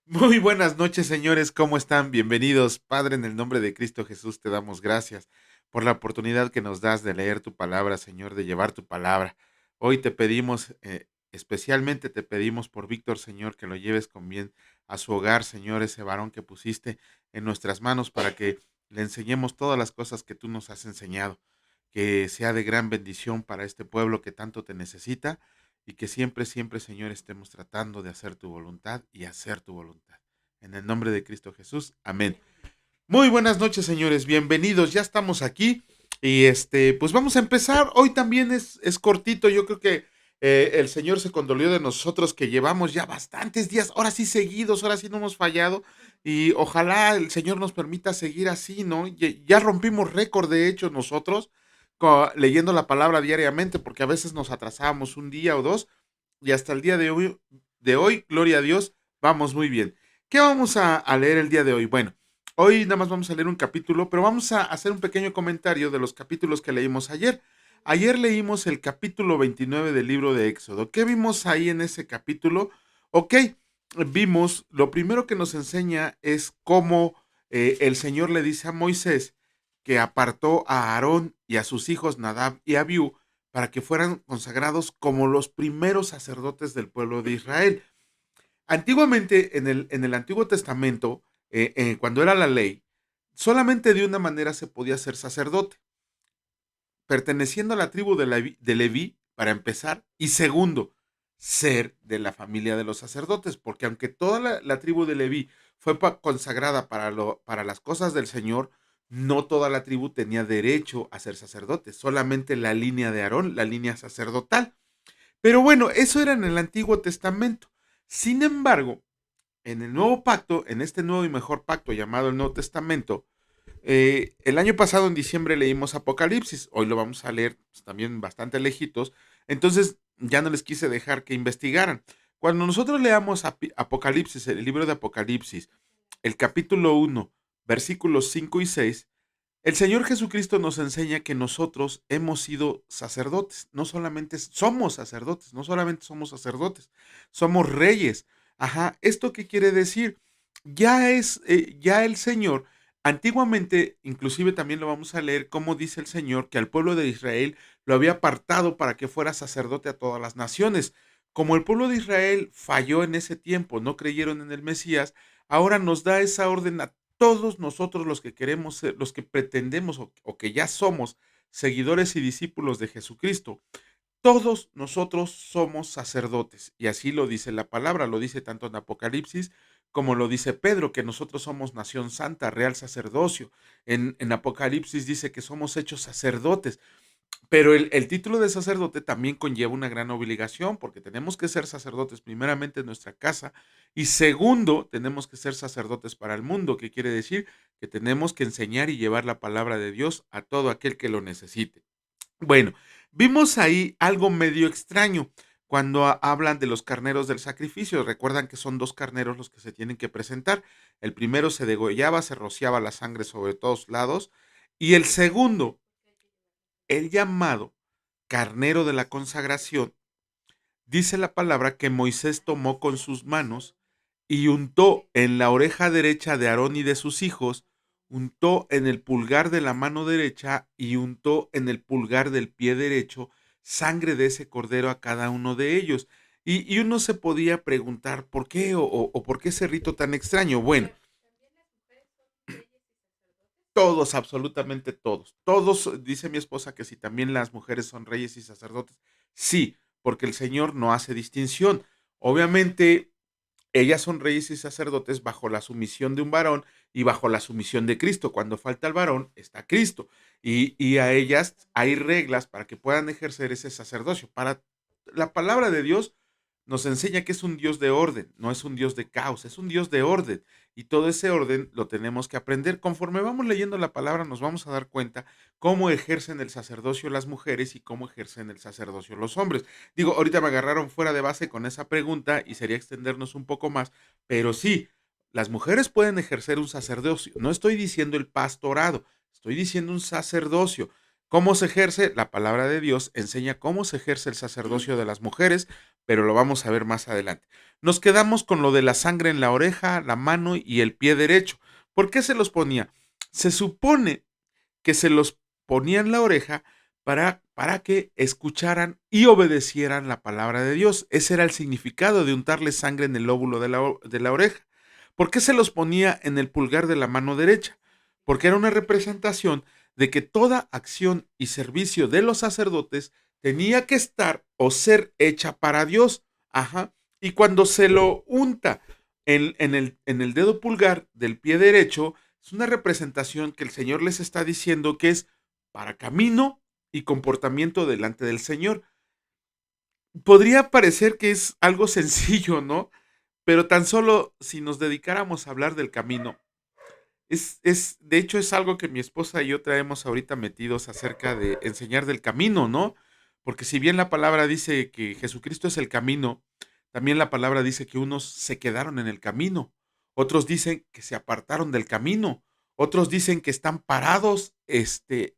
Muy buenas noches, señores, ¿cómo están? Bienvenidos. Padre, en el nombre de Cristo Jesús te damos gracias por la oportunidad que nos das de leer tu palabra, Señor, de llevar tu palabra. Hoy te pedimos, especialmente te pedimos por Víctor, Señor, que lo lleves con bien a su hogar, Señor, ese varón que pusiste en nuestras manos para que le enseñemos todas las cosas que tú nos has enseñado. Que sea de gran bendición para este pueblo que tanto te necesita y que siempre, siempre, Señor, estemos tratando de hacer tu voluntad y hacer tu voluntad. En el nombre de Cristo Jesús, amén. Muy buenas noches, señores, bienvenidos, ya estamos aquí y pues vamos a empezar. Hoy también es cortito, yo creo que el Señor se condolió de nosotros que llevamos ya bastantes días, ahora sí seguidos, ahora sí no hemos fallado y ojalá el Señor nos permita seguir así, ¿no? Ya rompimos récord, de hecho, nosotros leyendo la palabra diariamente, porque a veces nos atrasábamos un día o dos y hasta el día de hoy, gloria a Dios, vamos muy bien. ¿Qué vamos a leer el día de hoy? Bueno, hoy nada más vamos a leer un capítulo, pero vamos a hacer un pequeño comentario de los capítulos que leímos ayer. Ayer leímos el capítulo 29 del libro de Éxodo. ¿Qué vimos ahí en ese capítulo? Ok, vimos, lo primero que nos enseña es cómo el Señor le dice a Moisés que apartó a Aarón y a sus hijos Nadab y Abiú para que fueran consagrados como los primeros sacerdotes del pueblo de Israel. Antiguamente, en el Antiguo Testamento, cuando era la ley, solamente de una manera se podía ser sacerdote, perteneciendo a la tribu de Leví, para empezar, y segundo, ser de la familia de los sacerdotes, porque aunque toda la tribu de Leví fue consagrada para las cosas del Señor, no toda la tribu tenía derecho a ser sacerdote, solamente la línea de Aarón, la línea sacerdotal. Pero bueno, eso era en el Antiguo Testamento. Sin embargo, en el nuevo pacto, en este nuevo y mejor pacto llamado el Nuevo Testamento, el año pasado en diciembre leímos Apocalipsis, hoy lo vamos a leer pues, también bastante lejitos, entonces ya no les quise dejar que investigaran. Cuando nosotros leamos Apocalipsis, el libro de Apocalipsis, el capítulo 1, versículos 5 y 6, el Señor Jesucristo nos enseña que nosotros hemos sido sacerdotes, no solamente somos sacerdotes, somos reyes. Ajá, ¿esto qué quiere decir? Ya el Señor, antiguamente, inclusive también lo vamos a leer, cómo dice el Señor que al pueblo de Israel lo había apartado para que fuera sacerdote a todas las naciones. Como el pueblo de Israel falló en ese tiempo, no creyeron en el Mesías, ahora nos da esa orden a todos nosotros los que queremos ser, los que pretendemos o que ya somos seguidores y discípulos de Jesucristo, todos nosotros somos sacerdotes. Y así lo dice la palabra, lo dice tanto en Apocalipsis como lo dice Pedro, que nosotros somos nación santa, real sacerdocio. En Apocalipsis dice que somos hechos sacerdotes. Pero el título de sacerdote también conlleva una gran obligación, porque tenemos que ser sacerdotes primeramente en nuestra casa y segundo, tenemos que ser sacerdotes para el mundo, que quiere decir que tenemos que enseñar y llevar la palabra de Dios a todo aquel que lo necesite. Bueno, vimos ahí algo medio extraño cuando hablan de los carneros del sacrificio. Recuerdan que son dos carneros los que se tienen que presentar. El primero se degollaba, se rociaba la sangre sobre todos lados y el segundo, el llamado carnero de la consagración, dice la palabra que Moisés tomó con sus manos y untó en la oreja derecha de Aarón y de sus hijos, untó en el pulgar de la mano derecha y untó en el pulgar del pie derecho sangre de ese cordero a cada uno de ellos. Y uno se podía preguntar por qué o por qué ese rito tan extraño. Bueno, todos, absolutamente todos. Todos, dice mi esposa que si también las mujeres son reyes y sacerdotes, sí, porque el Señor no hace distinción. Obviamente, ellas son reyes y sacerdotes bajo la sumisión de un varón y bajo la sumisión de Cristo. Cuando falta el varón, está Cristo. Y a ellas hay reglas para que puedan ejercer ese sacerdocio. Para la palabra de Dios nos enseña que es un Dios de orden, no es un Dios de caos, es un Dios de orden. Y todo ese orden lo tenemos que aprender. Conforme vamos leyendo la palabra, nos vamos a dar cuenta cómo ejercen el sacerdocio las mujeres y cómo ejercen el sacerdocio los hombres. Digo, ahorita me agarraron fuera de base con esa pregunta y sería extendernos un poco más, pero sí, las mujeres pueden ejercer un sacerdocio. No estoy diciendo el pastorado, estoy diciendo un sacerdocio. ¿Cómo se ejerce? La palabra de Dios enseña cómo se ejerce el sacerdocio de las mujeres, pero lo vamos a ver más adelante. Nos quedamos con lo de la sangre en la oreja, la mano y el pie derecho. ¿Por qué se los ponía? Se supone que se los ponía en la oreja para que escucharan y obedecieran la palabra de Dios. Ese era el significado de untarle sangre en el lóbulo de la oreja. ¿Por qué se los ponía en el pulgar de la mano derecha? Porque era una representación de que toda acción y servicio de los sacerdotes tenía que estar o ser hecha para Dios. Ajá. Y cuando se lo unta en el dedo pulgar del pie derecho, es una representación que el Señor les está diciendo que es para camino y comportamiento delante del Señor. Podría parecer que es algo sencillo, ¿no? Pero tan solo si nos dedicáramos a hablar del camino, de hecho, es algo que mi esposa y yo traemos ahorita metidos acerca de enseñar del camino, ¿no? Porque si bien la palabra dice que Jesucristo es el camino, también la palabra dice que unos se quedaron en el camino, otros dicen que se apartaron del camino, otros dicen que están parados,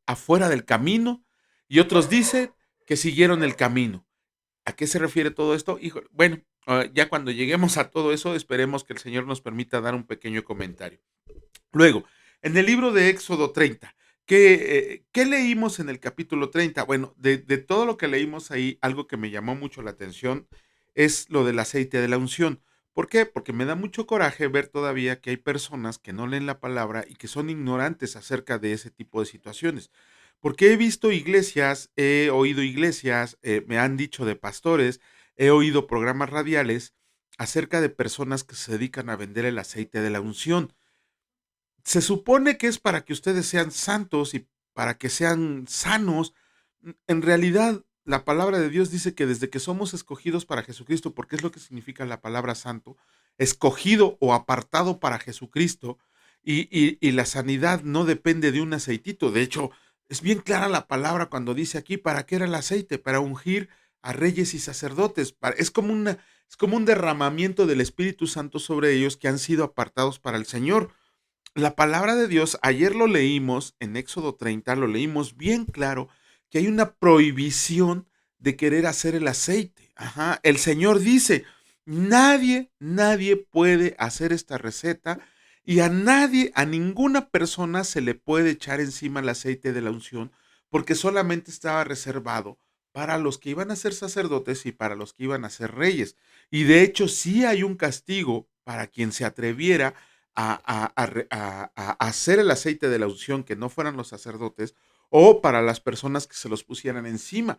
afuera del camino, y otros dicen que siguieron el camino. ¿A qué se refiere todo esto? Hijo, bueno, ya cuando lleguemos a todo eso, esperemos que el Señor nos permita dar un pequeño comentario. Luego, en el libro de Éxodo 30, ¿qué leímos en el capítulo 30? Bueno, de todo lo que leímos ahí, algo que me llamó mucho la atención es lo del aceite de la unción. ¿Por qué? Porque me da mucho coraje ver todavía que hay personas que no leen la palabra y que son ignorantes acerca de ese tipo de situaciones. Porque he visto iglesias, he oído iglesias, me han dicho de pastores, he oído programas radiales acerca de personas que se dedican a vender el aceite de la unción. Se supone que es para que ustedes sean santos y para que sean sanos. En realidad, la palabra de Dios dice que desde que somos escogidos para Jesucristo, porque es lo que significa la palabra santo, escogido o apartado para Jesucristo, y la sanidad no depende de un aceitito. De hecho, es bien clara la palabra cuando dice aquí, ¿para qué era el aceite? Para ungir a reyes y sacerdotes. Es como un derramamiento del Espíritu Santo sobre ellos que han sido apartados para el Señor. La palabra de Dios, ayer lo leímos en Éxodo 30, lo leímos bien claro, que hay una prohibición de querer hacer el aceite. Ajá, el Señor dice, nadie puede hacer esta receta y a nadie, a ninguna persona se le puede echar encima el aceite de la unción porque solamente estaba reservado para los que iban a ser sacerdotes y para los que iban a ser reyes. Y de hecho sí hay un castigo para quien se atreviera a hacer el aceite de la unción que no fueran los sacerdotes o para las personas que se los pusieran encima.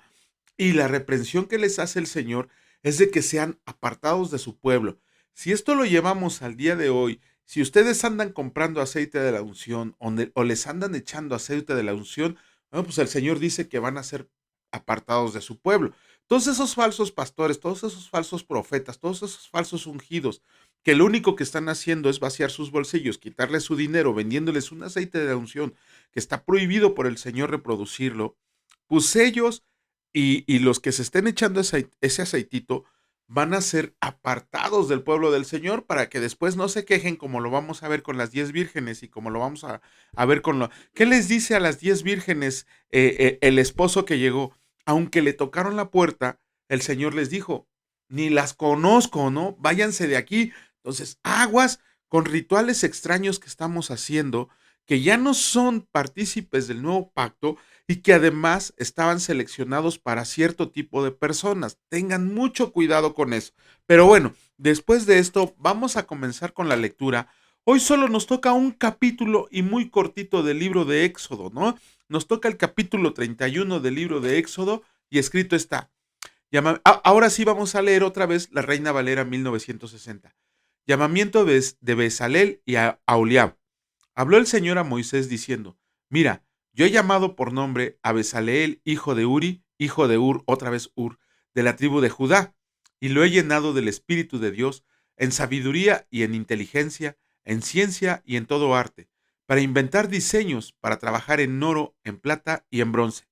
Y la reprensión que les hace el Señor es de que sean apartados de su pueblo. Si esto lo llevamos al día de hoy, si ustedes andan comprando aceite de la unción o les andan echando aceite de la unción, bueno, pues el Señor dice que van a ser apartados de su pueblo. Todos esos falsos pastores, todos esos falsos profetas, todos esos falsos ungidos, que lo único que están haciendo es vaciar sus bolsillos, quitarles su dinero, vendiéndoles un aceite de la unción que está prohibido por el Señor reproducirlo, pues ellos y los que se estén echando ese aceitito van a ser apartados del pueblo del Señor para que después no se quejen como lo vamos a ver con las 10 vírgenes y como lo vamos a ver con lo... ¿Qué les dice a las 10 vírgenes el esposo que llegó? Aunque le tocaron la puerta, el Señor les dijo, ni las conozco, ¿no? Váyanse de aquí. Entonces, aguas con rituales extraños que estamos haciendo, que ya no son partícipes del nuevo pacto y que además estaban seleccionados para cierto tipo de personas. Tengan mucho cuidado con eso. Pero bueno, después de esto vamos a comenzar con la lectura. Hoy solo nos toca un capítulo y muy cortito del libro de Éxodo, ¿no? Nos toca el capítulo 31 del libro de Éxodo y escrito está. Ahora sí vamos a leer otra vez la Reina Valera 1960. Llamamiento de Bezalel y a Aholiab. Habló el Señor a Moisés diciendo, mira, yo he llamado por nombre a Bezaleel, hijo de Uri, hijo de Ur, otra vez Ur, de la tribu de Judá, y lo he llenado del Espíritu de Dios, en sabiduría y en inteligencia, en ciencia y en todo arte, para inventar diseños, para trabajar en oro, en plata y en bronce,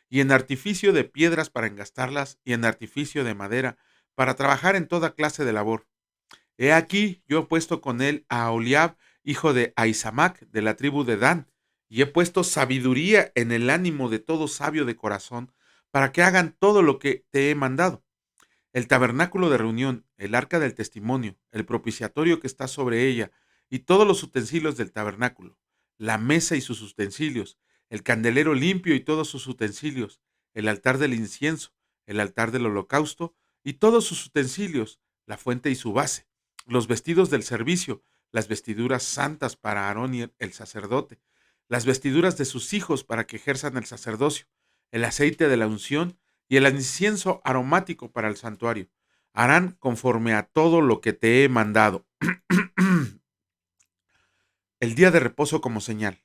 y en artificio de piedras para engastarlas, y en artificio de madera, para trabajar en toda clase de labor. He aquí, yo he puesto con él a Oliab, hijo de Ahisamac, de la tribu de Dan, y he puesto sabiduría en el ánimo de todo sabio de corazón, para que hagan todo lo que te he mandado. El tabernáculo de reunión, el arca del testimonio, el propiciatorio que está sobre ella, y todos los utensilios del tabernáculo, la mesa y sus utensilios, el candelero limpio y todos sus utensilios, el altar del incienso, el altar del holocausto y todos sus utensilios, la fuente y su base, los vestidos del servicio, las vestiduras santas para Aarón y el sacerdote, las vestiduras de sus hijos para que ejerzan el sacerdocio, el aceite de la unción y el incienso aromático para el santuario. Harán conforme a todo lo que te he mandado. El día de reposo como señal.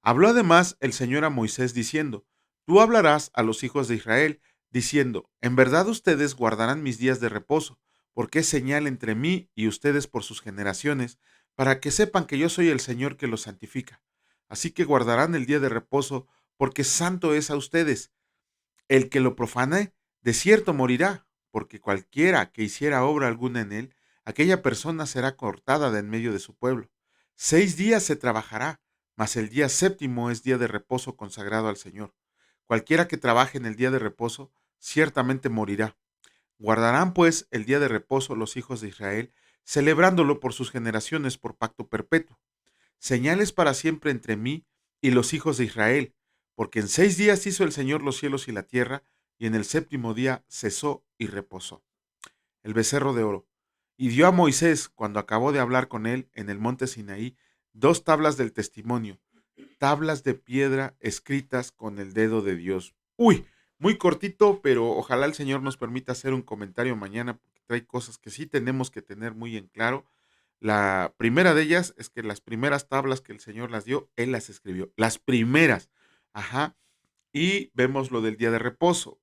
Habló además el Señor a Moisés diciendo, tú hablarás a los hijos de Israel, diciendo, en verdad ustedes guardarán mis días de reposo, porque es señal entre mí y ustedes por sus generaciones, para que sepan que yo soy el Señor que los santifica. Así que guardarán el día de reposo, porque santo es a ustedes. El que lo profane, de cierto morirá, porque cualquiera que hiciera obra alguna en él, aquella persona será cortada de en medio de su pueblo. 6 días se trabajará, mas el día séptimo es día de reposo consagrado al Señor. Cualquiera que trabaje en el día de reposo, ciertamente morirá. Guardarán pues el día de reposo los hijos de Israel, celebrándolo por sus generaciones por pacto perpetuo. Señales para siempre entre mí y los hijos de Israel, porque en 6 días hizo el Señor los cielos y la tierra, y en el séptimo día cesó y reposó. El becerro de oro. Y dio a Moisés, cuando acabó de hablar con él en el monte Sinaí, 2 tablas del testimonio, tablas de piedra escritas con el dedo de Dios. Uy, muy cortito, pero ojalá el Señor nos permita hacer un comentario mañana, porque trae cosas que sí tenemos que tener muy en claro. La primera de ellas es que las primeras tablas que el Señor las dio, Él las escribió. Las primeras. Ajá. Y vemos lo del día de reposo.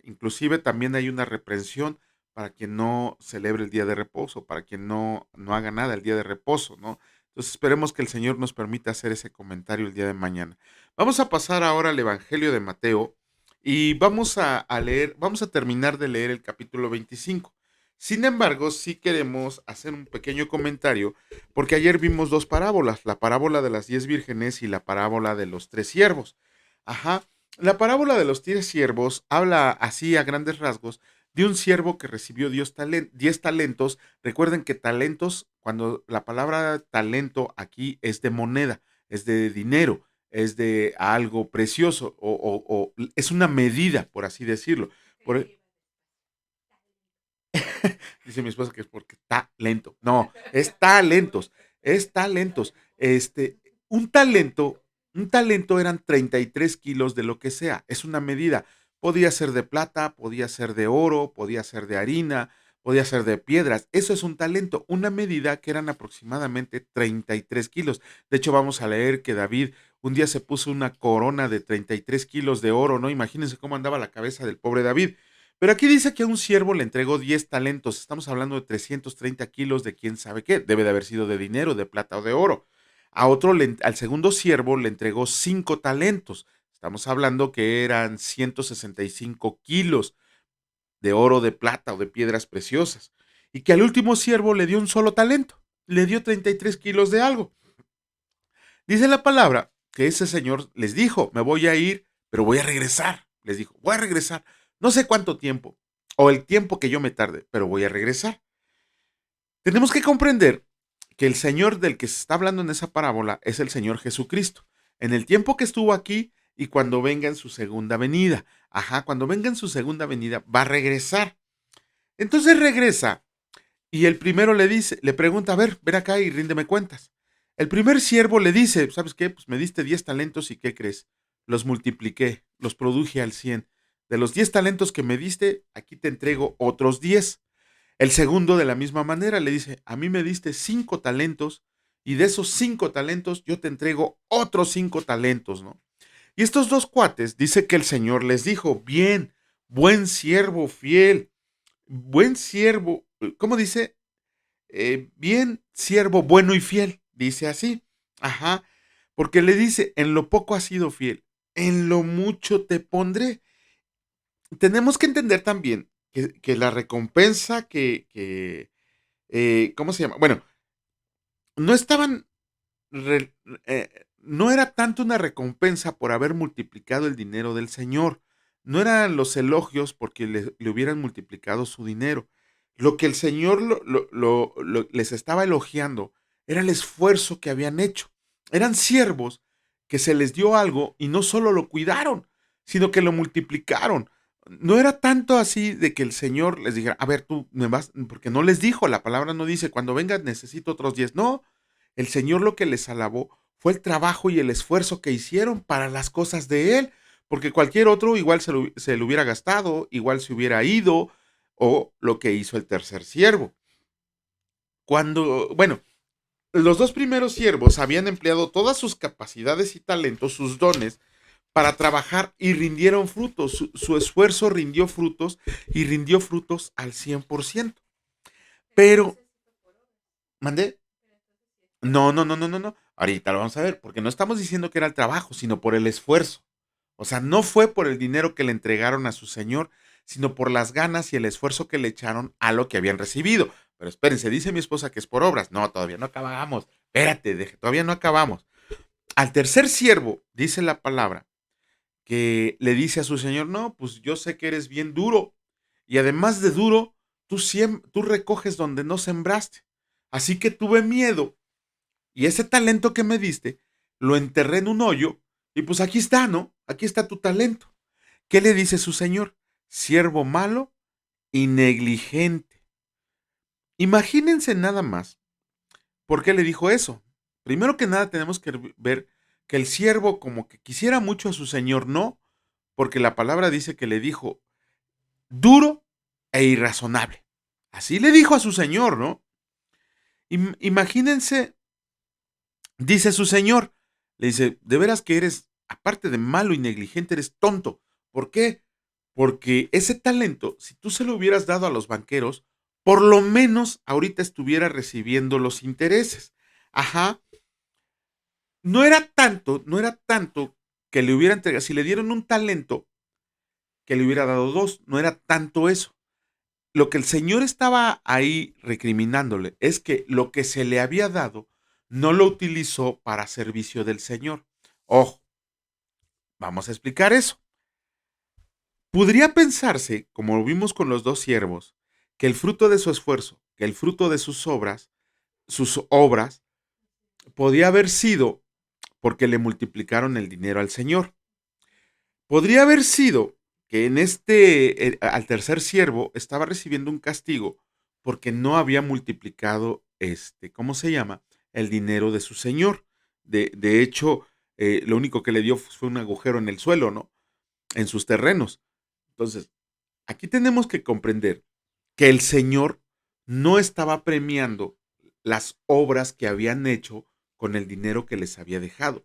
Inclusive también hay una reprensión para quien no celebre el día de reposo, para quien no haga nada el día de reposo, ¿no? Entonces esperemos que el Señor nos permita hacer ese comentario el día de mañana. Vamos a pasar ahora al Evangelio de Mateo y vamos a leer, vamos a terminar de leer el capítulo 25. Sin embargo, sí queremos hacer un pequeño comentario porque ayer vimos 2 parábolas, la parábola de las 10 vírgenes y la parábola de los 3 siervos. Ajá. La parábola de los 10 siervos habla así a grandes rasgos de un siervo que recibió 10 talentos. Recuerden que talentos, cuando la palabra talento aquí es de moneda, es de dinero, es de algo precioso o es una medida, por así decirlo. Por, dice mi esposa que es porque está lento. No, es talentos, es talentos. Un talento, un talento eran 33 kilos de lo que sea, es una medida. Podía ser de plata, podía ser de oro, podía ser de harina, podía ser de piedras. Eso es un talento, una medida que eran aproximadamente 33 kilos. De hecho, vamos a leer que David un día se puso una corona de 33 kilos de oro, ¿no? Imagínense cómo andaba la cabeza del pobre David. Pero aquí dice que a un siervo le entregó 10 talentos. Estamos hablando de 330 kilos de quién sabe qué. Debe de haber sido de dinero, de plata o de oro. Al segundo siervo le entregó 5 talentos. Estamos hablando que eran 165 kilos de oro, de plata o de piedras preciosas. Y que al último siervo le dio un solo talento. Le dio 33 kilos de algo. Dice la palabra que ese señor les dijo, me voy a ir, pero voy a regresar. Les dijo, voy a regresar. No sé cuánto tiempo, o el tiempo que yo me tarde, pero voy a regresar. Tenemos que comprender que el Señor del que se está hablando en esa parábola es el Señor Jesucristo. En el tiempo que estuvo aquí y cuando venga en su segunda venida. Ajá, cuando venga en su segunda venida va a regresar. Entonces regresa y el primero le dice, le pregunta, a ver, ven acá y ríndeme cuentas. El primer siervo le dice, ¿sabes qué? Pues me diste 10 talentos y ¿qué crees? Los multipliqué, los produje al 100. De los 10 talentos que me diste, aquí te entrego otros 10. El segundo de la misma manera le dice, a mí me diste 5 talentos y de esos 5 talentos yo te entrego otros 5 talentos, ¿no? Y estos dos cuates dice que el Señor les dijo, bien, buen siervo fiel, buen siervo, ¿cómo dice? Bien, siervo bueno y fiel, dice así. Ajá, porque le dice, en lo poco has sido fiel, en lo mucho te pondré. Tenemos que entender también que la recompensa ¿cómo se llama? Bueno, no estaban re- no era tanto una recompensa por haber multiplicado el dinero del Señor, no eran los elogios porque le hubieran multiplicado su dinero. Lo que el Señor les estaba elogiando era el esfuerzo que habían hecho. Eran siervos que se les dio algo y no solo lo cuidaron, sino que lo multiplicaron. No era tanto así de que el Señor les dijera, a ver, tú me vas, porque no les dijo, la palabra no dice, cuando vengas necesito otros 10. No, el Señor lo que les alabó fue el trabajo y el esfuerzo que hicieron para las cosas de Él, porque cualquier otro igual se lo hubiera gastado, igual se hubiera ido, o lo que hizo el tercer siervo. Bueno, los dos primeros siervos habían empleado todas sus capacidades y talentos, sus dones, para trabajar y rindieron frutos. Su esfuerzo rindió frutos y rindió frutos al 100%. Pero, ¿mandé? No, no, no, no, no, no. Ahorita lo vamos a ver, porque no estamos diciendo que era el trabajo, sino por el esfuerzo. O sea, no fue por el dinero que le entregaron a su señor, sino por las ganas y el esfuerzo que le echaron a lo que habían recibido. Pero espérense, dice mi esposa que es por obras. No, todavía no acabamos. Espérate, todavía no acabamos. Al tercer siervo, dice la palabra, que le dice a su señor, no, pues yo sé que eres bien duro. Y además de duro, tú recoges donde no sembraste. Así que tuve miedo y ese talento que me diste, lo enterré en un hoyo y pues aquí está, ¿no? Aquí está tu talento. ¿Qué le dice su señor? Siervo malo y negligente. Imagínense nada más. ¿Por qué le dijo eso? Primero que nada tenemos que ver que el siervo como que quisiera mucho a su señor, no, porque la palabra dice que le dijo duro e irrazonable. Así le dijo a su señor, ¿no? Imagínense. Dice su señor, le dice, de veras que eres, aparte de malo y negligente, eres tonto. ¿Por qué? Porque ese talento, si tú se lo hubieras dado a los banqueros, por lo menos ahorita estuviera recibiendo los intereses. Ajá, no era tanto que le hubiera entregado, si le dieron un talento, que le hubiera dado dos, no era tanto eso. Lo que el Señor estaba ahí recriminándole es que lo que se le había dado no lo utilizó para servicio del Señor. Ojo, vamos a explicar eso. Podría pensarse, como lo vimos con los dos siervos, que el fruto de su esfuerzo, que el fruto de sus obras, podía haber sido porque le multiplicaron el dinero al Señor. Podría haber sido que al tercer siervo estaba recibiendo un castigo porque no había multiplicado, ¿cómo se llama? El dinero de su señor. De hecho, lo único que le dio fue un agujero en el suelo, ¿no? En sus terrenos. Entonces, aquí tenemos que comprender que el Señor no estaba premiando las obras que habían hecho con el dinero que les había dejado.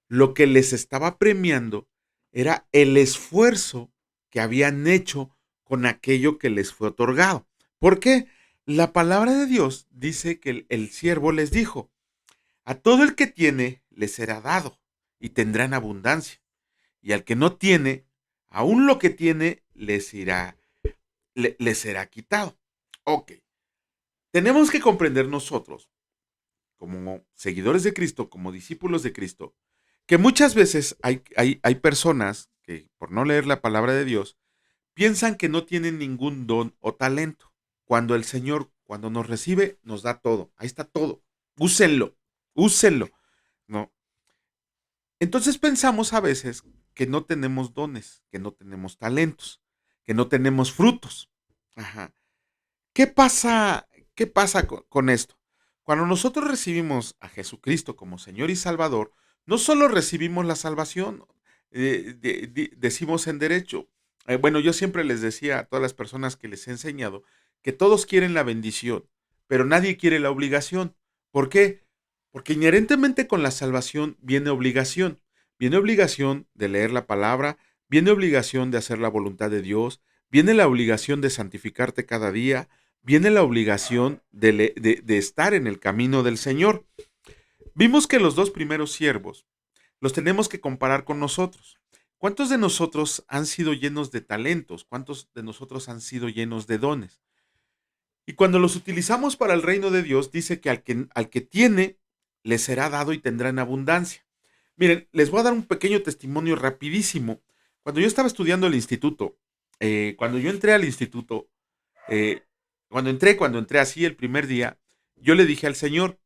Lo que les estaba premiando era el esfuerzo que habían hecho con aquello que les fue otorgado. ¿Por qué? La palabra de Dios dice que el siervo les dijo, a todo el que tiene le será dado y tendrá en abundancia. Y al que no tiene, aún lo que tiene le será quitado. Ok, tenemos que comprender nosotros, como seguidores de Cristo, como discípulos de Cristo, que muchas veces hay personas que por no leer la palabra de Dios piensan que no tienen ningún don o talento. Cuando el Señor, cuando nos recibe, nos da todo. Ahí está todo. Úsenlo, úsenlo. ¿No? Entonces pensamos a veces que no tenemos dones, que no tenemos talentos, que no tenemos frutos. Ajá. ¿Qué pasa, qué pasa con esto? Cuando nosotros recibimos a Jesucristo como Señor y Salvador, no solo recibimos la salvación, decimos en derecho. Bueno, yo siempre les decía a todas las personas que les he enseñado que todos quieren la bendición, pero nadie quiere la obligación. ¿Por qué? Porque inherentemente con la salvación viene obligación. Viene obligación de leer la palabra, viene obligación de hacer la voluntad de Dios, viene la obligación de santificarte cada día, viene la obligación de estar en el camino del Señor. Vimos que los dos primeros siervos los tenemos que comparar con nosotros. ¿Cuántos de nosotros han sido llenos de talentos? ¿Cuántos de nosotros han sido llenos de dones? Y cuando los utilizamos para el reino de Dios, dice que al que tiene, le será dado y tendrá en abundancia. Miren, les voy a dar un pequeño testimonio rapidísimo. Cuando yo estaba estudiando el instituto, cuando yo entré al instituto, eh, cuando entré así el primer día, yo le dije al Señor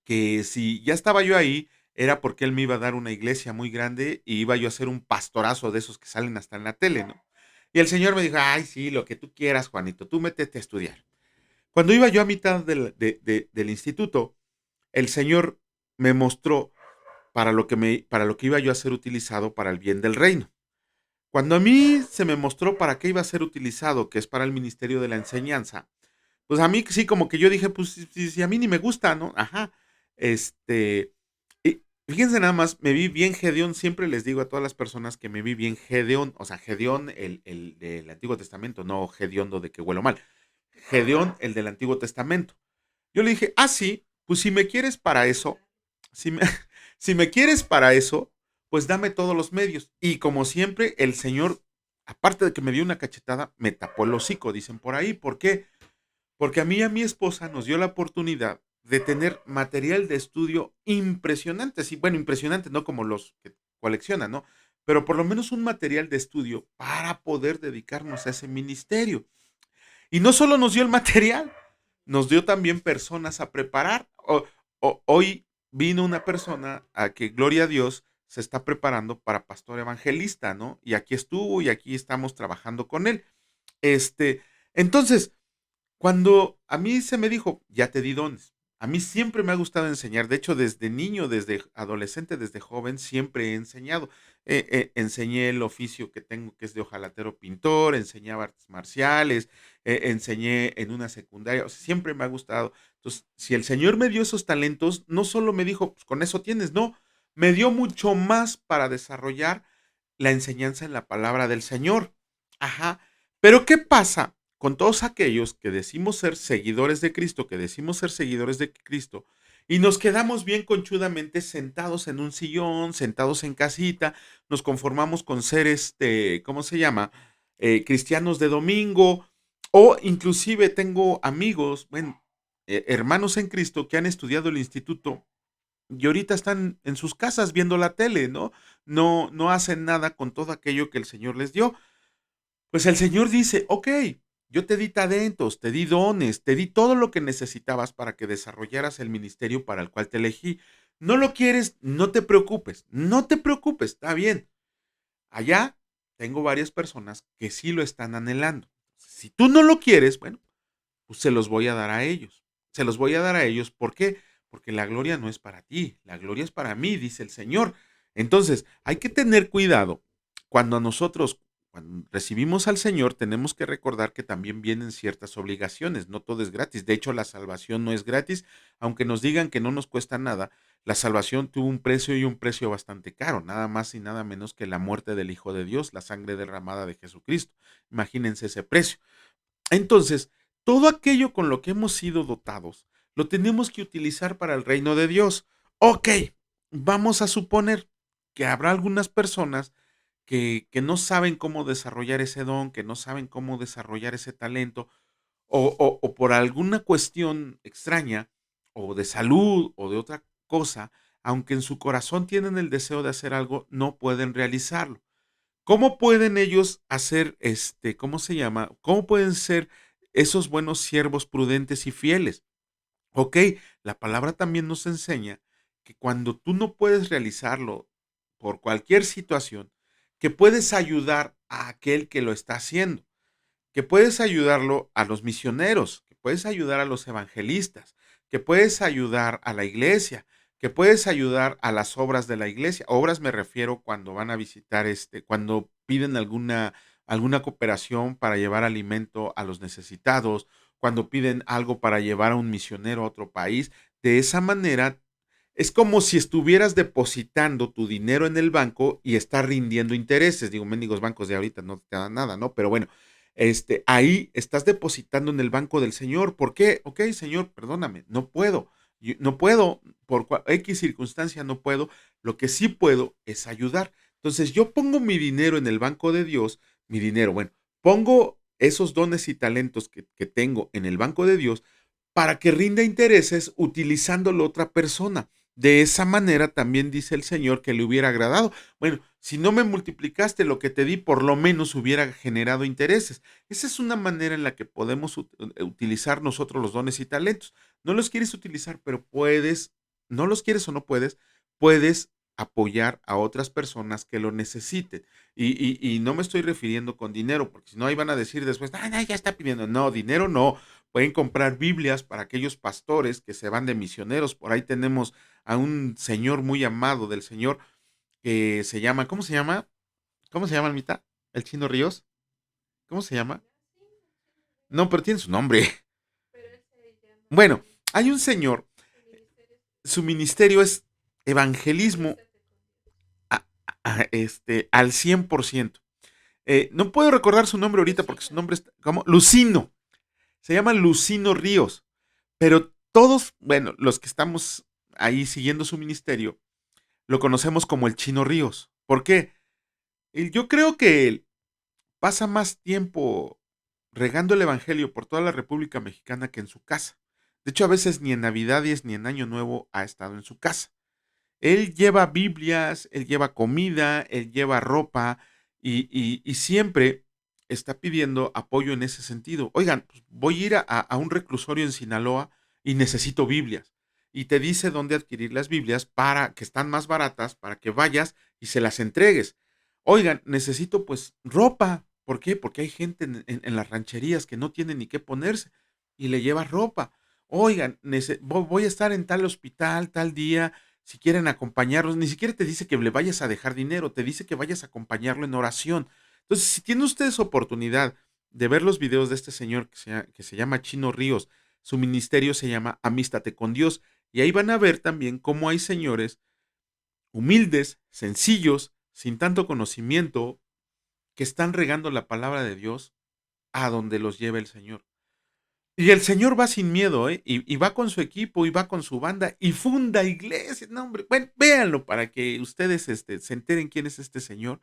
que si ya estaba yo ahí, era porque Él me iba a dar una iglesia muy grande y iba yo a hacer un pastorazo de esos que salen hasta en la tele, ¿no? Y el Señor me dijo, ay, sí, lo que tú quieras, Juanito, tú métete a estudiar. Cuando iba yo a mitad del instituto, el Señor me mostró para lo que iba yo a ser utilizado para el bien del reino. Cuando a mí se me mostró para qué iba a ser utilizado, que es para el ministerio de la enseñanza, pues a mí sí como que yo dije, pues si a mí ni me gusta, ¿no? Ajá. Este, y fíjense nada más, me vi bien Gedeón, siempre les digo a todas las personas que me vi bien Gedeón, o sea, Gedeón el del Antiguo Testamento, no Gediondo de que huelo mal. Gedeón el del Antiguo Testamento. Yo le dije, ah, sí, pues si me quieres para eso, si me, si me quieres para eso, pues dame todos los medios. Y como siempre, el Señor, aparte de que me dio una cachetada, me tapó el hocico, dicen por ahí. ¿Por qué? Porque a mí y a mi esposa nos dio la oportunidad de tener material de estudio impresionante. Sí, bueno, impresionante, no como los que coleccionan, ¿no? Pero por lo menos un material de estudio para poder dedicarnos a ese ministerio. Y no solo nos dio el material, nos dio también personas a preparar. Hoy vino una persona a que, gloria a Dios, se está preparando para pastor evangelista, ¿no? Y aquí estuvo y aquí estamos trabajando con él. Este, entonces, cuando a mí se me dijo, ya te di dones. A mí siempre me ha gustado enseñar. De hecho, desde niño, desde adolescente, desde joven, siempre he enseñado. Enseñé el oficio que tengo, que es de ojalatero pintor, enseñaba artes marciales, enseñé en una secundaria. O sea, siempre me ha gustado. Entonces, si el Señor me dio esos talentos, no solo me dijo, pues con eso tienes, no, me dio mucho más para desarrollar la enseñanza en la palabra del Señor. Ajá. Pero ¿qué pasa con todos aquellos que decimos ser seguidores de Cristo, que decimos ser seguidores de Cristo, y nos quedamos bien conchudamente sentados en un sillón, sentados en casita, nos conformamos con ser ¿cómo se llama? Cristianos de domingo, o inclusive tengo amigos, bueno, hermanos en Cristo que han estudiado el instituto y ahorita están en sus casas viendo la tele, ¿no? No hacen nada con todo aquello que el Señor les dio. Pues el Señor dice, ok, yo te di talentos, te di dones, te di todo lo que necesitabas para que desarrollaras el ministerio para el cual te elegí. ¿No lo quieres? No te preocupes, no te preocupes, está bien. Allá tengo varias personas que sí lo están anhelando. Si tú no lo quieres, bueno, pues se los voy a dar a ellos. Se los voy a dar a ellos, ¿por qué? Porque la gloria no es para ti, la gloria es para mí, dice el Señor. Entonces, hay que tener cuidado cuando a nosotros, cuando recibimos al Señor, tenemos que recordar que también vienen ciertas obligaciones, no todo es gratis. De hecho, la salvación no es gratis, aunque nos digan que no nos cuesta nada. La salvación tuvo un precio y un precio bastante caro, nada más y nada menos que la muerte del Hijo de Dios, la sangre derramada de Jesucristo. Imagínense ese precio. Entonces, todo aquello con lo que hemos sido dotados, lo tenemos que utilizar para el reino de Dios. Ok, vamos a suponer que habrá algunas personas que no saben cómo desarrollar ese don, que no saben cómo desarrollar ese talento, o por alguna cuestión extraña, o de salud, o de otra cosa, aunque en su corazón tienen el deseo de hacer algo, no pueden realizarlo. ¿Cómo pueden ellos hacer, cómo se llama? ¿Cómo pueden ser esos buenos siervos prudentes y fieles? Ok, la palabra también nos enseña que cuando tú no puedes realizarlo por cualquier situación, que puedes ayudar a aquel que lo está haciendo, que puedes ayudarlo a los misioneros, que puedes ayudar a los evangelistas, que puedes ayudar a la iglesia, que puedes ayudar a las obras de la iglesia. Obras me refiero cuando van a visitar, cuando piden alguna cooperación para llevar alimento a los necesitados, cuando piden algo para llevar a un misionero a otro país. De esa manera, es como si estuvieras depositando tu dinero en el banco y está rindiendo intereses. Digo, mendigos bancos de ahorita no te dan nada, ¿no? Pero bueno, ahí estás depositando en el banco del Señor. ¿Por qué? Ok, Señor, perdóname, no puedo. No puedo, por X circunstancia no puedo. Lo que sí puedo es ayudar. Entonces yo pongo mi dinero en el banco de Dios, mi dinero, bueno, pongo esos dones y talentos que tengo en el banco de Dios para que rinda intereses utilizándolo otra persona. De esa manera también dice el Señor que le hubiera agradado. Bueno, si no me multiplicaste lo que te di, por lo menos hubiera generado intereses. Esa es una manera en la que podemos utilizar nosotros los dones y talentos. No los quieres utilizar, pero puedes, no los quieres o no puedes, puedes apoyar a otras personas que lo necesiten. Y no me estoy refiriendo con dinero, porque si no, ahí van a decir después, ah, no, ya está pidiendo. No, dinero no. Pueden comprar Biblias para aquellos pastores que se van de misioneros. Por ahí tenemos a un señor muy amado del Señor que se llama, ¿cómo se llama? ¿Cómo se llama, Almita? ¿El Chino Ríos? ¿Cómo se llama? No, pero tiene su nombre. Bueno, hay un señor, su ministerio es evangelismo al 100%. No puedo recordar su nombre ahorita porque su nombre es, ¿cómo? Lucino. Se llama Lucino Ríos. Pero todos, bueno, los que estamos ahí siguiendo su ministerio, lo conocemos como el Chino Ríos. ¿Por qué? Yo creo que él pasa más tiempo regando el evangelio por toda la República Mexicana que en su casa. De hecho, a veces ni en Navidades ni en Año Nuevo ha estado en su casa. Él lleva Biblias, él lleva comida, él lleva ropa y siempre está pidiendo apoyo en ese sentido. Oigan, pues voy a ir a un reclusorio en Sinaloa y necesito Biblias. Y te dice dónde adquirir las Biblias para que están más baratas, para que vayas y se las entregues. Oigan, necesito pues ropa. ¿Por qué? Porque hay gente en las rancherías que no tiene ni qué ponerse y le lleva ropa. Oigan, voy a estar en tal hospital, tal día, si quieren acompañarlos, ni siquiera te dice que le vayas a dejar dinero, te dice que vayas a acompañarlo en oración. Entonces, si tienen ustedes oportunidad de ver los videos de este señor que se llama Chino Ríos, su ministerio se llama Amístate con Dios, y ahí van a ver también cómo hay señores humildes, sencillos, sin tanto conocimiento, que están regando la palabra de Dios a donde los lleve el Señor. Y el señor va sin miedo, ¿eh? Y va con su equipo, y va con su banda, y funda iglesias. No, hombre, bueno, véanlo para que ustedes se enteren quién es este señor.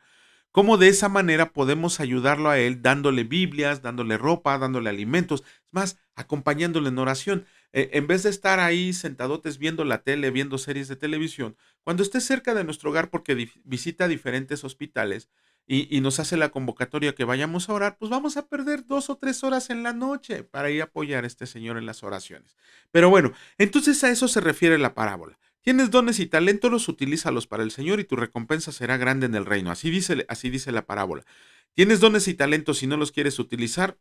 Cómo de esa manera podemos ayudarlo a él dándole Biblias, dándole ropa, dándole alimentos, es más, acompañándole en oración. En vez de estar ahí sentadotes viendo la tele, viendo series de televisión, cuando esté cerca de nuestro hogar porque visita diferentes hospitales y nos hace la convocatoria que vayamos a orar, pues vamos a perder 2 o 3 horas en la noche para ir a apoyar a este señor en las oraciones. Pero bueno, entonces a eso se refiere la parábola. Tienes dones y talentos, utilízalos para el Señor y tu recompensa será grande en el reino. Así dice la parábola. Tienes dones y talentos y no los quieres utilizar,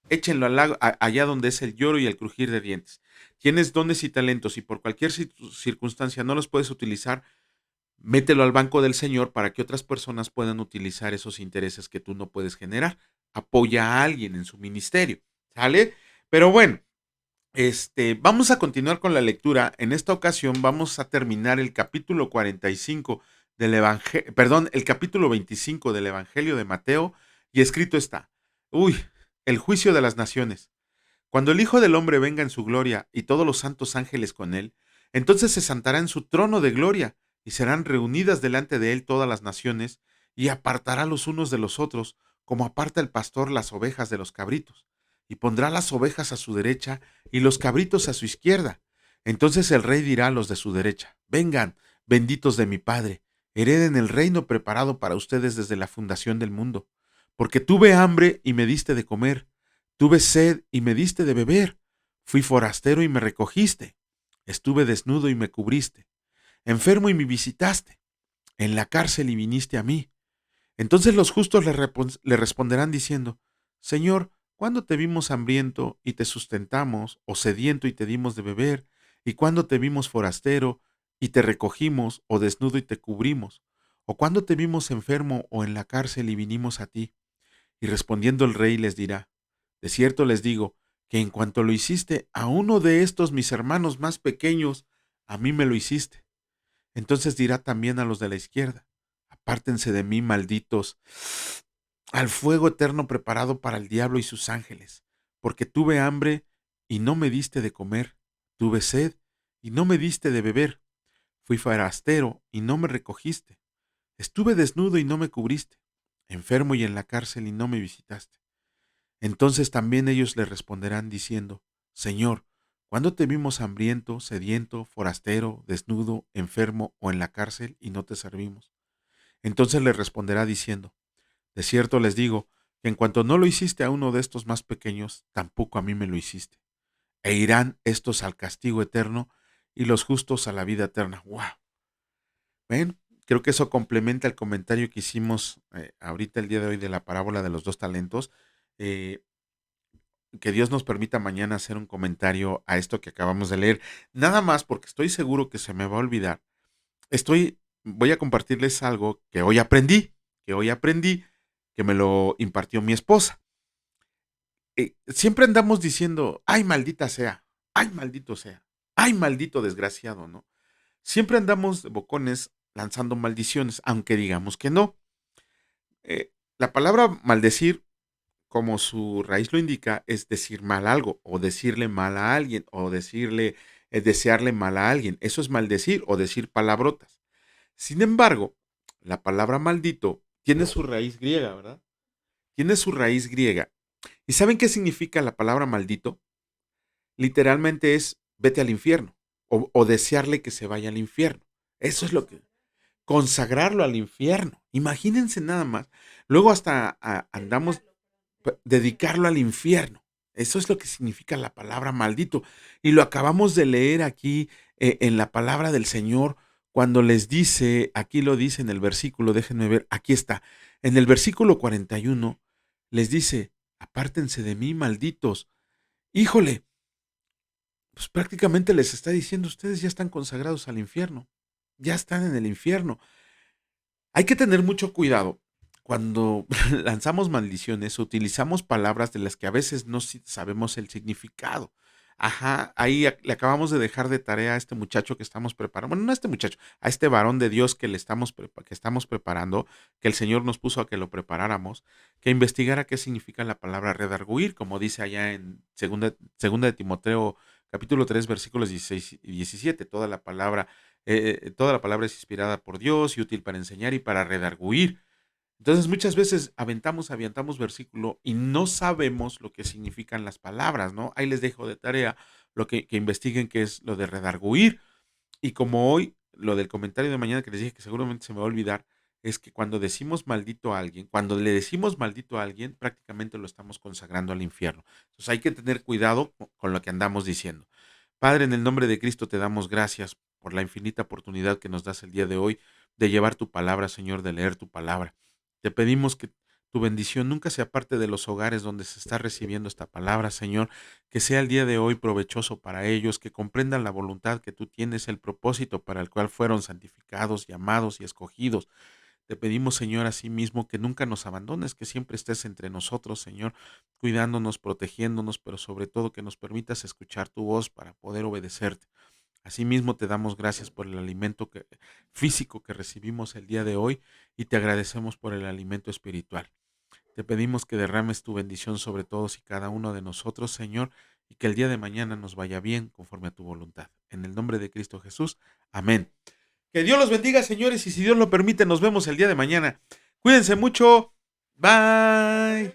échenlo allá donde es el lloro y el crujir de dientes. Tienes dones y talentos y por cualquier circunstancia no los puedes utilizar, mételo al banco del Señor para que otras personas puedan utilizar esos intereses que tú no puedes generar. Apoya a alguien en su ministerio, ¿sale? Pero bueno, vamos a continuar con la lectura. En esta ocasión vamos a terminar el capítulo 45 del Evangelio, perdón, el capítulo 25 del Evangelio de Mateo, y escrito está, el juicio de las naciones. Cuando el Hijo del Hombre venga en su gloria y todos los santos ángeles con él, entonces se sentará en su trono de gloria y serán reunidas delante de él todas las naciones y apartará los unos de los otros, como aparta el pastor las ovejas de los cabritos, y pondrá las ovejas a su derecha y los cabritos a su izquierda. Entonces el rey dirá a los de su derecha, vengan, benditos de mi Padre, hereden el reino preparado para ustedes desde la fundación del mundo, porque tuve hambre y me diste de comer. Tuve sed y me diste de beber. Fui forastero y me recogiste. Estuve desnudo y me cubriste. Enfermo y me visitaste. En la cárcel y viniste a mí. Entonces los justos le responderán diciendo, Señor, ¿cuándo te vimos hambriento y te sustentamos, o sediento y te dimos de beber? ¿Y cuándo te vimos forastero y te recogimos, o desnudo y te cubrimos? ¿O cuándo te vimos enfermo o en la cárcel y vinimos a ti? Y respondiendo el rey les dirá, de cierto les digo, que en cuanto lo hiciste a uno de estos mis hermanos más pequeños, a mí me lo hiciste. Entonces dirá también a los de la izquierda, apártense de mí, malditos, al fuego eterno preparado para el diablo y sus ángeles, porque tuve hambre y no me diste de comer, tuve sed y no me diste de beber, fui forastero y no me recogiste, estuve desnudo y no me cubriste, enfermo y en la cárcel y no me visitaste. Entonces también ellos le responderán diciendo, Señor, ¿Cuándo te vimos hambriento, sediento, forastero, desnudo, enfermo o en la cárcel y no te servimos? Entonces le responderá diciendo, de cierto les digo, que en cuanto no lo hiciste a uno de estos más pequeños, tampoco a mí me lo hiciste. E irán estos al castigo eterno y los justos a la vida eterna. ¡Wow! ¿Ven? Creo que eso complementa el comentario que hicimos ahorita el día de hoy de la parábola de los dos talentos. Eh, que Dios nos permita mañana hacer un comentario a esto que acabamos de leer. Nada más porque estoy seguro que se me va a olvidar. Voy a compartirles algo que hoy aprendí, que me lo impartió mi esposa. Siempre andamos diciendo, ay, maldita sea, ay, maldito sea, ay, maldito desgraciado, ¿no? Siempre andamos de bocones lanzando maldiciones, aunque digamos que no. La palabra maldecir, como su raíz lo indica, es decir mal algo, o decirle mal a alguien, o desearle mal a alguien. Eso es maldecir o decir palabrotas. Sin embargo, la palabra maldito tiene su raíz griega, ¿verdad? Tiene su raíz griega. ¿Y saben qué significa la palabra maldito? Literalmente es vete al infierno o desearle que se vaya al infierno. Eso es lo que consagrarlo al infierno. Imagínense nada más. Luego hasta andamos dedicarlo al infierno. Eso es lo que significa la palabra maldito. Y lo acabamos de leer aquí en la palabra del Señor cuando les dice, aquí lo dice en el versículo, déjenme ver, aquí está, en el versículo 41, les dice, apártense de mí, malditos. Híjole, pues prácticamente les está diciendo, ustedes ya están consagrados al infierno, ya están en el infierno. Hay que tener mucho cuidado cuando lanzamos maldiciones, utilizamos palabras de las que a veces no sabemos el significado. Ajá, ahí le acabamos de dejar de tarea a este muchacho que estamos preparando. Bueno, no a este muchacho, a este varón de Dios que estamos preparando, que el Señor nos puso a que lo preparáramos, que investigara qué significa la palabra redarguir, como dice allá en segunda de Timoteo, capítulo 3, versículos 16 y 17. Toda la palabra es inspirada por Dios y útil para enseñar y para redarguir. Entonces muchas veces avientamos versículo y no sabemos lo que significan las palabras, ¿no? Ahí les dejo de tarea que investiguen qué es lo de redarguir. Y como hoy, lo del comentario de mañana que les dije que seguramente se me va a olvidar, es que cuando decimos maldito a alguien, cuando le decimos maldito a alguien, prácticamente lo estamos consagrando al infierno. Entonces hay que tener cuidado con lo que andamos diciendo. Padre, en el nombre de Cristo te damos gracias por la infinita oportunidad que nos das el día de hoy de llevar tu palabra, Señor, de leer tu palabra. Te pedimos que tu bendición nunca sea parte de los hogares donde se está recibiendo esta palabra, Señor, que sea el día de hoy provechoso para ellos, que comprendan la voluntad que tú tienes, el propósito para el cual fueron santificados, llamados y escogidos. Te pedimos, Señor, asimismo, que nunca nos abandones, que siempre estés entre nosotros, Señor, cuidándonos, protegiéndonos, pero sobre todo que nos permitas escuchar tu voz para poder obedecerte. Asimismo, te damos gracias por el físico que recibimos el día de hoy y te agradecemos por el alimento espiritual. Te pedimos que derrames tu bendición sobre todos y cada uno de nosotros, Señor, y que el día de mañana nos vaya bien conforme a tu voluntad. En el nombre de Cristo Jesús. Amén. Que Dios los bendiga, señores, y si Dios lo permite, nos vemos el día de mañana. Cuídense mucho. Bye.